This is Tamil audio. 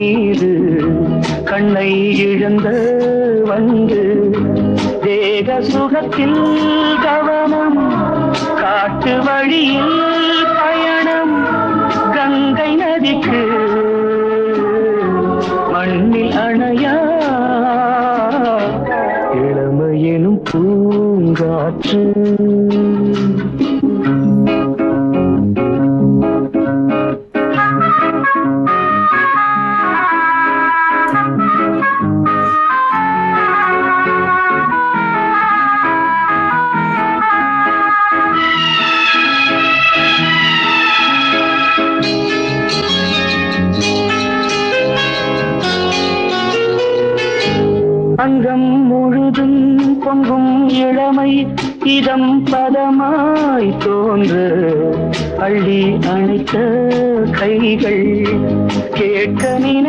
மீது கண்ணை இழந்த வந்து தேக சுகத்தில் கவனம் காட்டு வழியில் பயணம் கங்கை நதிக்கு மண்ணில் அணையா இளமையெனும் பூங்காற்று அங்கம் முழுதும் பொங்கும் இளமை இதம் பதமாய் தோன்று அள்ளி அணைத்த கைகள் கேட்க நினை